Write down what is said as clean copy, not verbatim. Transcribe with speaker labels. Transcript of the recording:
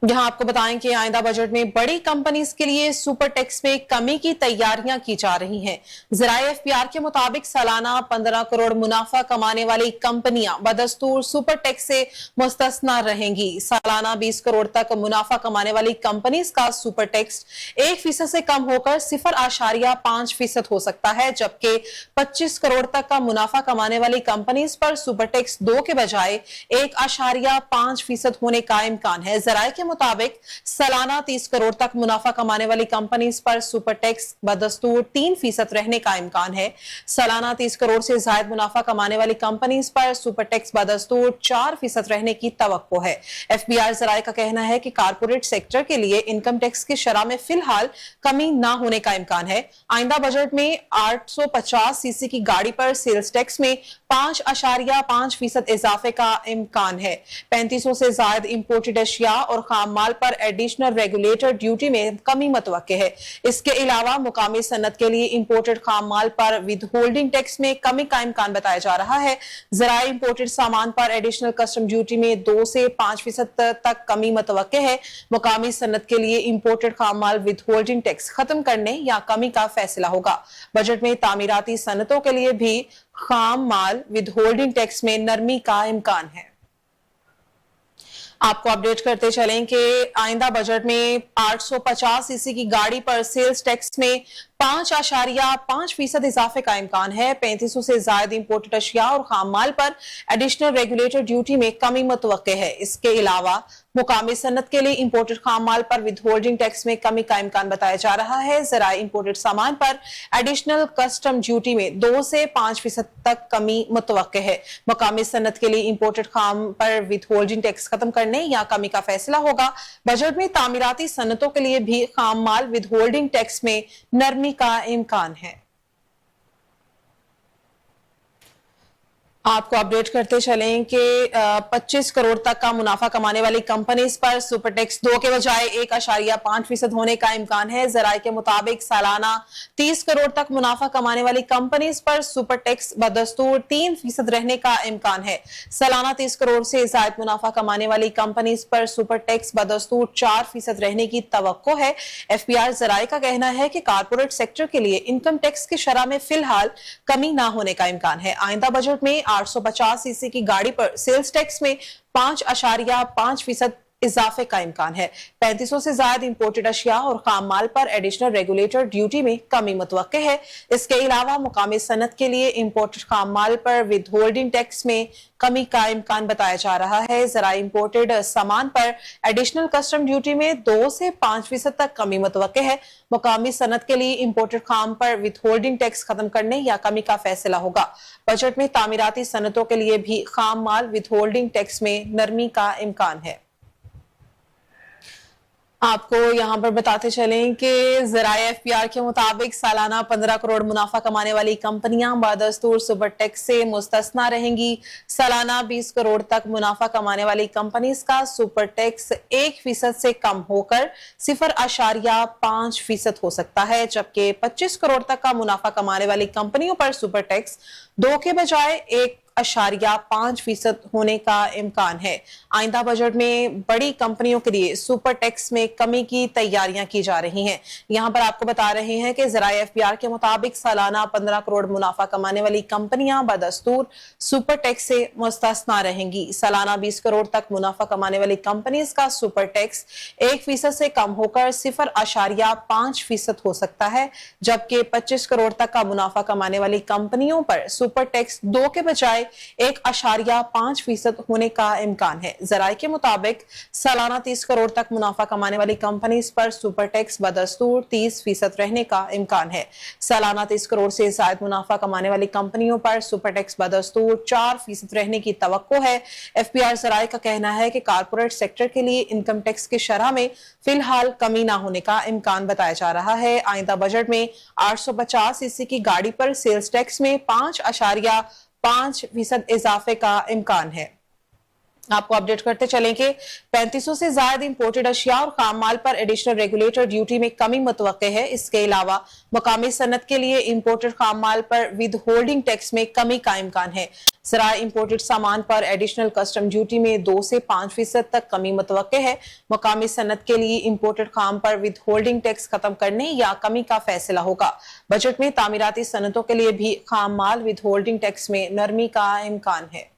Speaker 1: यहाँ आपको बताएं कि आइंदा बजट में बड़ी कंपनीज के लिए सुपर टैक्स में कमी की तैयारियां की जा रही हैं। ज़राए एफपीआर के मुताबिक सालाना 15 करोड़ मुनाफा कमाने वाली कंपनियां बदस्तूर सुपर टैक्स से मुस्तस्ना रहेंगी। सालाना 20 करोड़ तक मुनाफा कमाने वाली कंपनीज का सुपर टैक्स 1% से कम होकर 0.5% हो सकता है, जबकि 25 करोड़ तक का मुनाफा कमाने वाली कंपनीज पर सुपर टैक्स 2 के बजाय 1.5% होने का इम्कान है। ज़राए के मुताबिक सालाना 30 करोड़ तक मुनाफा कमाने वाली कंपनीज पर सुपर टैक्स बदस्तूर 3% रहने का इम्कान है। सालाना 30 करोड़ से ज्यादा मुनाफा कमाने वाली कंपनीज पर सुपर टैक्स बदस्तूर 4% रहने की तवक्को है। एफबीआर ज़राए का कहना है कि कारपोरेट सेक्टर के लिए इनकम टैक्स की शरह में फिलहाल कमी न होने का इम्कान है। आइंदा बजट में 850 सीसी की गाड़ी पर सेल्स टैक्स में 5.5% इजाफे का इम्कान है। 3500 से ज्यादा इंपोर्टेड अशिया और खाम माल पर एडिशनल रेगुलेटर ड्यूटी में कमी मुतवक्के है। इसके अलावा मुकामी सनत के लिए इंपोर्टेड खाम माल पर विद होल्डिंग टैक्स में कमी का इम्कान बताया जा रहा है। ज़राए इंपोर्टेड सामान पर एडिशनल कस्टम ड्यूटी में 2 से 5% तक कमी मुतवक्के है। मुकामी सनत के लिए इंपोर्टेड खाम माल विद होल्डिंग टैक्स खत्म करने या कमी का फैसला होगा। बजट में तामीराती सनतों के लिए भी खाम माल विद होल्डिंग टैक्स में नरमी का इम्कान है। आपको अपडेट करते चलें कि आइंदा बजट में 850 सीसी की गाड़ी पर सेल्स टैक्स में 5.5% इजाफे का इम्कान है। 3500 से ज्यादा इंपोर्टेड अशिया और खाम माल पर एडिशनल रेगुलेटर ड्यूटी में कमी मुतवक्के है। इसके अलावा मुकामी सनत के लिए इंपोर्टेड खाम माल पर विद होल्डिंग टैक्स में कमी का इम्कान बताया जा रहा है। ज़राए इंपोर्टेड सामान पर एडिशनल कस्टम ड्यूटी में 2 से 5% तक कमी मुतवक्के है। मुकामी सनत के लिए इंपोर्टेड खाम पर विद होल्डिंग टैक्स खत्म करने या कमी का फैसला होगा। बजट में तामीराती सनतों के लिए भी खाम माल विद होल्डिंग टैक्स में नरमी का इम्कान है। आपको अपडेट करते चलें कि 25 करोड़ तक का मुनाफा कमाने वाली कंपनीज पर सुपर टैक्स 2 के बजाय 1.5% होने का इम्कान है। ज़राए के मुताबिक सालाना 30 करोड़ तक मुनाफा कमाने वाली कंपनीज पर सुपर टैक्स बदस्तूर 3% रहने का इम्कान है। सालाना 30 करोड़ से ज्यादा मुनाफा कमाने वाली कंपनीज पर सुपर टैक्स बदस्तूर 4% रहने की तवक्को है। एफपीआर ज़राए का कहना है कि कारपोरेट सेक्टर के लिए इनकम टैक्स की शरह में फिलहाल कमी न होने का इम्कान है। आइंदा बजट में 850 सीसी की गाड़ी पर सेल्स टैक्स में 5.5% इजाफे का इम्कान है। 3500 से ज्यादा इंपोर्टेड अशिया और खाम माल पर एडिशनल रेगुलेटर ड्यूटी में कमी मुतवक्के है। इसके अलावा मुकामी सनत के लिए इंपोर्टेड खाम माल पर विद होल्डिंग टैक्स में कमी का इम्कान बताया जा रहा है। ज़राए इंपोर्टेड सामान पर एडिशनल कस्टम ड्यूटी में 2 से 5% तक कमी मुतवक्के है। मुकामी सनत के लिए इंपोर्टेड खाम पर विद होल्डिंग टैक्स खत्म करने या कमी का फैसला होगा। बजट में तामीराती सनतों के लिए भी खाम माल विद होल्डिंग टैक्स में नरमी का इम्कान है। आपको यहां पर बताते चलें कि ज़राए एफपीआर के मुताबिक सालाना 15 करोड़ मुनाफा कमाने वाली कंपनियां बदस्तूर सुपर टैक्स से मुस्तस्ना रहेंगी। सालाना 20 करोड़ तक मुनाफा कमाने वाली कंपनीज का सुपर टैक्स 1% से कम होकर 0.5% हो सकता है, जबकि 25 करोड़ तक का मुनाफा कमाने वाली कंपनियों पर सुपर टैक्स 2 के बजाय 1.5% होने का इम्कान है। आइंदा बजट में बड़ी कंपनियों के लिए सुपर टैक्स में कमी की तैयारियां की जा रही हैं। यहां पर आपको बता रहे हैं कि ज़राए एफपीआर के मुताबिक सालाना 15 करोड़ मुनाफा कमाने वाली कंपनियां बदस्तूर सुपर टैक्स से मुस्तस्ना रहेंगी। सालाना 20 करोड़ तक मुनाफा कमाने वाली कंपनीज का सुपर टैक्स 1% से कम होकर 0.5% हो सकता है, जबकि 25 करोड़ तक का मुनाफा कमाने वाली कंपनियों पर सुपर टैक्स 2 के बजाय 1.5% होने का इम्कान है। ज़राए के मुताबिक सालाना 30 करोड़ तक मुनाफा कमाने वाली कंपनीज पर सुपर टैक्स बदस्तूर 30% रहने का इम्कान है। सालाना 30 करोड़ से ज्यादा मुनाफा कमाने वाली कंपनियों पर सुपर टैक्स बदस्तूर 4% रहने की तवक्को है। एफपीआर ज़राए का कहना है कि कारपोरेट सेक्टर के लिए इनकम टैक्स की शरह में फिलहाल कमी न होने का इम्कान बताया जा रहा है। आइंदा बजट में 850 सीसी की गाड़ी पर सेल्स टैक्स में 5.5% इजाफे का इम्कान है। आपको अपडेट करते चलें कि 3500 से ज्यादा इंपोर्टेड अशिया और खाम माल पर एडिशनल रेगुलेटर ड्यूटी में कमी मुतवक्के है। इसके अलावा मकामी सनत के लिए इंपोर्टेड खाम माल पर विद होल्डिंग टैक्स में कमी का इम्कान है। ज़राए इंपोर्टेड सामान पर एडिशनल कस्टम ड्यूटी में 2 से 5% तक कमी मुतवक्के है। मकामी सनत के लिए इंपोर्टेड खाम पर विद होल्डिंग टैक्स खत्म करने या कमी का फैसला होगा। बजट में तामीराती सनतों के लिए भी खाम माल विद होल्डिंग टैक्स में नरमी का इम्कान है।